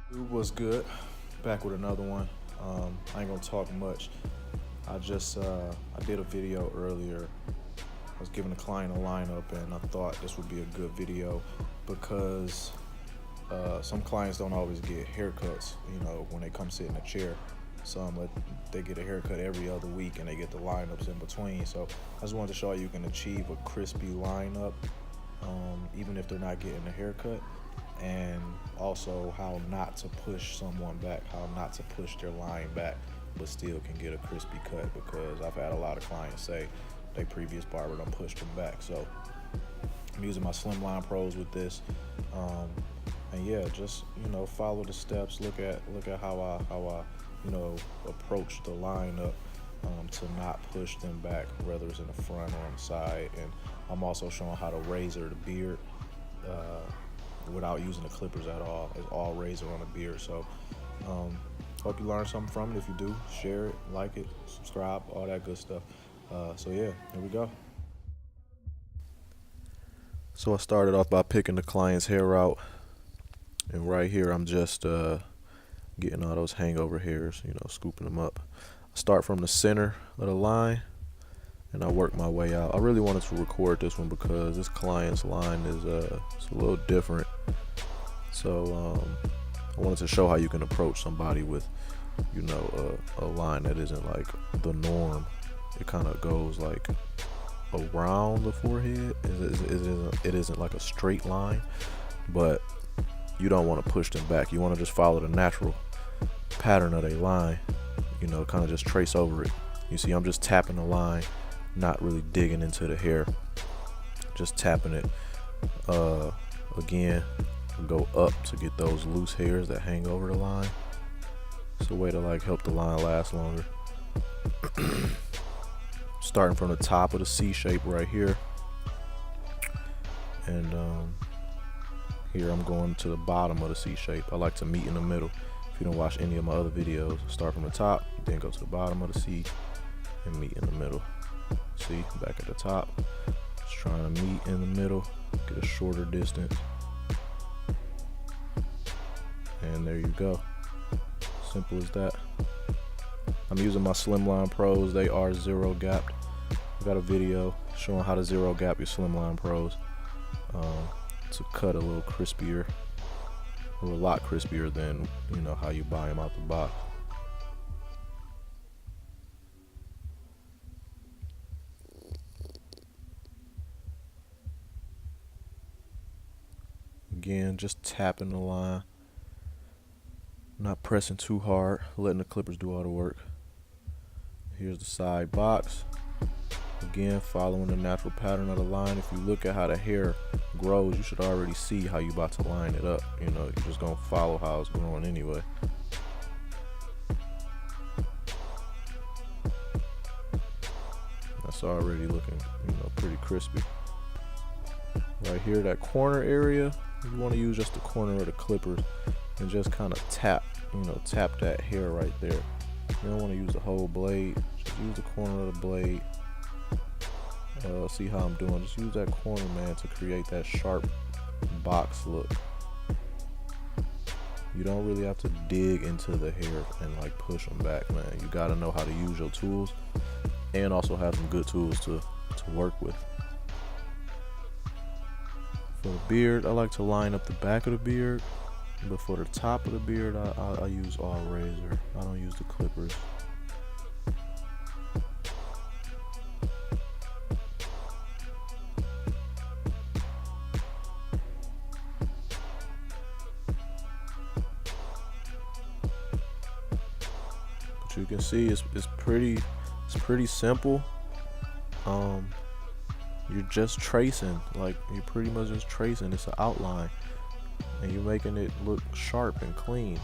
What's good? Back with another one. I ain't gonna talk much. I did a video earlier. I was giving a client a lineup, and I thought this would be a good video because some clients don't always get haircuts. When they come sit in a chair, they get a haircut every other week, and they get the lineups in between. So I just wanted to show you can achieve a crispy lineup, even if they're not getting a haircut, and also how not to push someone back, how not to push their line back, but still can get a crispy cut, because I've had a lot of clients say their previous barber done pushed them back. So I'm using my Slimline Pros with this, and yeah, just follow the steps. Look at how I approach the lineup, to not push them back, whether it's in the front or on the side. And I'm also showing how to razor the beard without using the clippers at all. It's all razor on the beard. So hope you learned something from it. If you do, share it, like it, subscribe, all that good stuff. So yeah, here we go. So I started off by picking the client's hair out, and right here I'm just getting all those hangover hairs, scooping them up. I start from the center of the line and I work my way out. I really wanted to record this one because this client's line is it's a little different. So I wanted to show how you can approach somebody with a line that isn't like the norm. It kind of goes like around the forehead. It isn't like a straight line, but you don't want to push them back. You want to just follow the natural pattern of their line, kind of just trace over it. You see, I'm just tapping the line, not really digging into the hair, just tapping it. Again, go up to get those loose hairs that hang over the line. It's a way to help the line last longer. Starting from the top of the C shape right here, and here I'm going to the bottom of the C shape. I like to meet in the middle. If you don't watch any of my other videos, start from the top, then go to the bottom of the C and meet in the middle. See, back at the top, just trying to meet in the middle, get a shorter distance, and there you go. Simple as that. I'm using my Slimline Pros. They are zero gapped. I got a video showing how to zero gap your Slimline Pros to cut a little crispier, or a lot crispier than how you buy them out the box. Again, just tapping the line, not pressing too hard, letting the clippers do all the work. Here's the side box. Again, following the natural pattern of the line. If you look at how the hair grows, you should already see how you about to line it up. You're just gonna follow how it's growing anyway. That's already looking, pretty crispy. Right here, that corner area, you want to use just the corner of the clippers and just kind of tap, tap that hair right there. You don't want to use the whole blade. Just use the corner of the blade. See how I'm doing. Just use that corner, man, to create that sharp box look. You don't really have to dig into the hair and push them back, man. You got to know how to use your tools, and also have some good tools to work with. For the beard, I like to line up the back of the beard, but for the top of the beard, I use all razor. I don't use the clippers. But you can see it's pretty simple. You're just tracing, you're pretty much just tracing. It's an outline, and you're making it look sharp and clean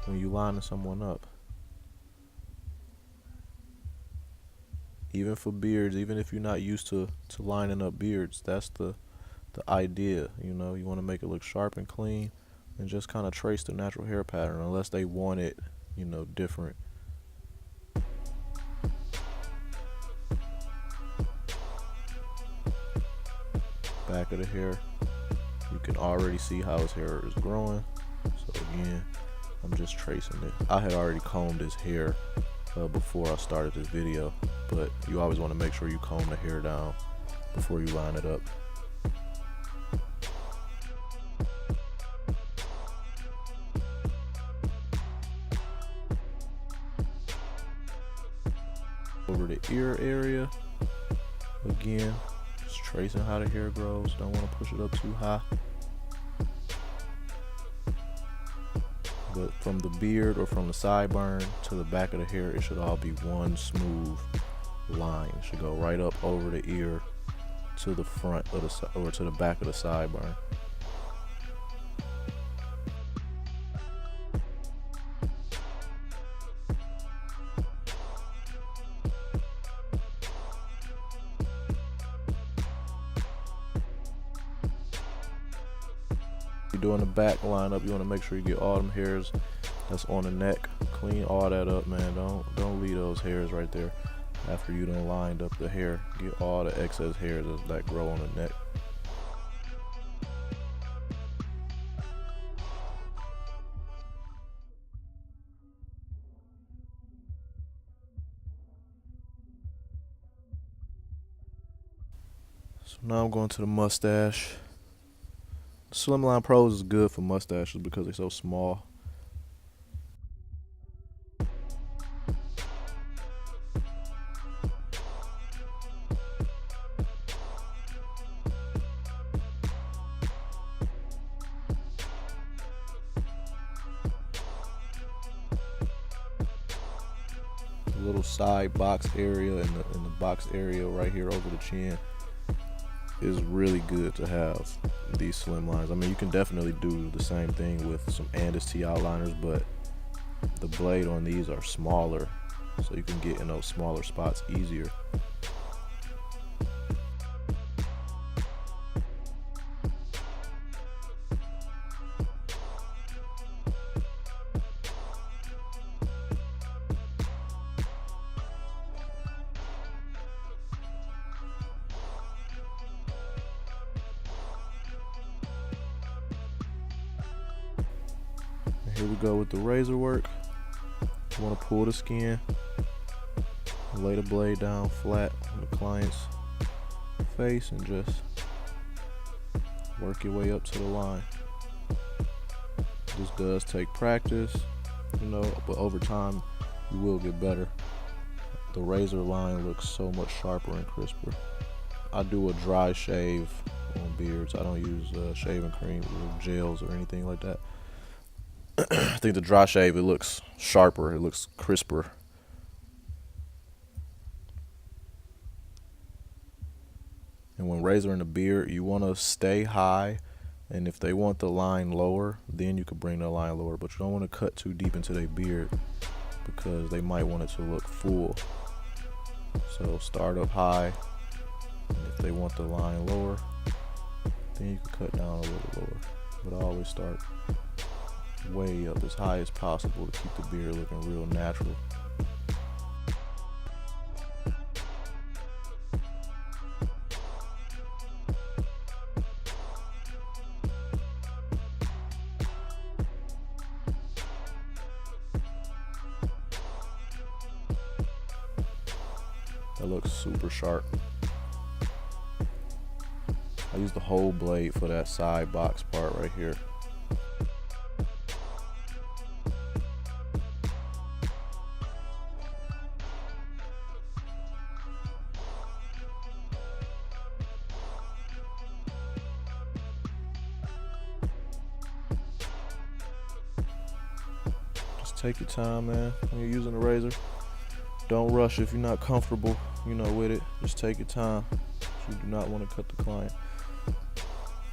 when you lining someone up. Even for beards, even if you're not used to lining up beards, that's the idea. You want to make it look sharp and clean, and just kind of trace the natural hair pattern, unless they want it different. Back of the hair, you can already see how his hair is growing. So again, I'm just tracing it. I had already combed his hair before I started this video, but you always want to make sure you comb the hair down before you line it up. Over the ear area, again, just tracing how the hair grows. Don't want to push it up too high. But from the beard or from the sideburn to the back of the hair, it should all be one smooth line. It should go right up over the ear to the front of the or to the back of the sideburn. You're doing the back line up, you want to make sure you get all them hairs that's on the neck. Clean all that up, man. Don't leave those hairs right there after you done lined up the hair. Get all the excess hairs that grow on the neck. So now I'm going to the mustache. Slimline Pros is good for mustaches because they're so small. The little side box area and the box area right here over the chin is really good to have these slim lines. I mean, you can definitely do the same thing with some Andis T outliners, but the blade on these are smaller, so you can get in those smaller spots easier. Here we go with the razor work. You want to pull the skin, lay the blade down flat on the client's face, and just work your way up to the line. This does take practice, you know, but over time you will get better. The razor line looks so much sharper and crisper. I do a dry shave on beards. I don't use shaving cream or gels or anything like that. I think the dry shave, it looks sharper, it looks crisper. And when razoring the beard, you want to stay high, and if they want the line lower, then you could bring the line lower, but you don't want to cut too deep into their beard because they might want it to look full. So start up high, and if they want the line lower, then you can cut down a little lower, but I always start way up as high as possible to keep the beard looking real natural. That looks super sharp. I use the whole blade for that side box part right here. Take your time, man, when you're using the razor. Don't rush if you're not comfortable, you know, with it. Just take your time. You do not want to cut the client.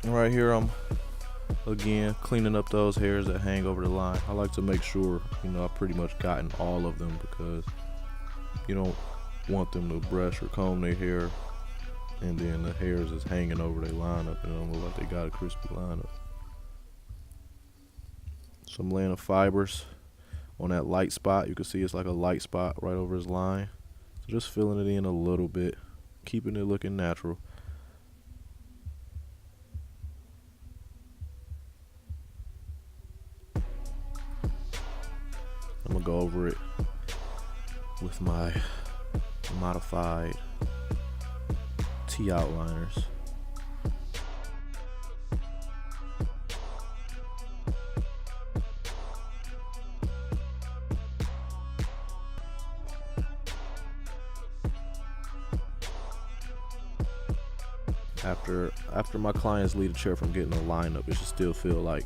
And right here, I'm again cleaning up those hairs that hang over the line. I like to make sure, you know, I've pretty much gotten all of them because you don't want them to brush or comb their hair and then the hairs is hanging over their lineup and it don't look like they got a crispy lineup. So I'm laying the fibers on that light spot. You can see it's like a light spot right over his line. So just filling it in a little bit, keeping it looking natural. I'm gonna go over it with my modified T outliners. After my clients leave the chair from getting a lineup, it should still feel like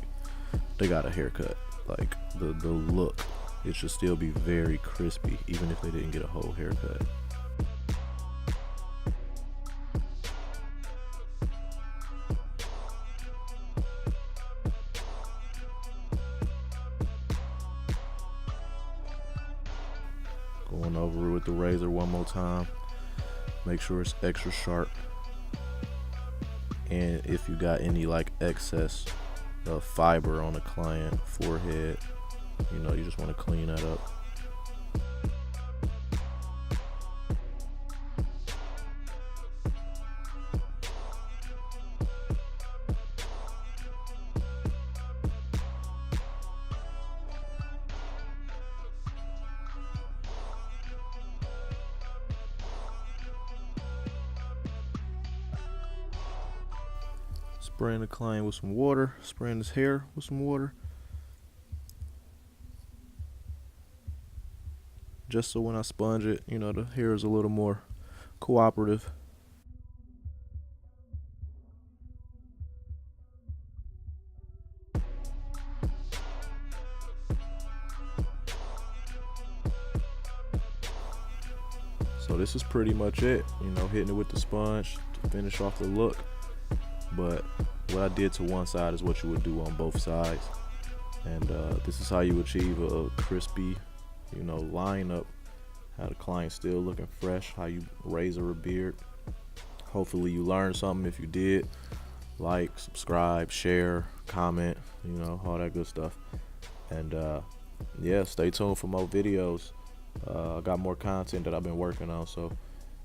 they got a haircut. Like the look, it should still be very crispy, even if they didn't get a whole haircut. Going over it with the razor one more time. Make sure it's extra sharp. And if you got any like excess fiber on the client forehead, you just want to clean that up. Spraying the client with some water, spraying his hair with some water. Just so when I sponge it, the hair is a little more cooperative. So this is pretty much it, hitting it with the sponge to finish off the look. But what I did to one side is what you would do on both sides. And this is how you achieve a crispy, lineup. How the client's still looking fresh, how you razor a beard. Hopefully you learned something. If you did, like, subscribe, share, comment, all that good stuff. And yeah, stay tuned for more videos. I got more content that I've been working on, so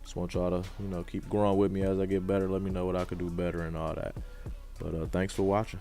just want y'all to keep growing with me as I get better. Let me know what I could do better and all that. But thanks for watching.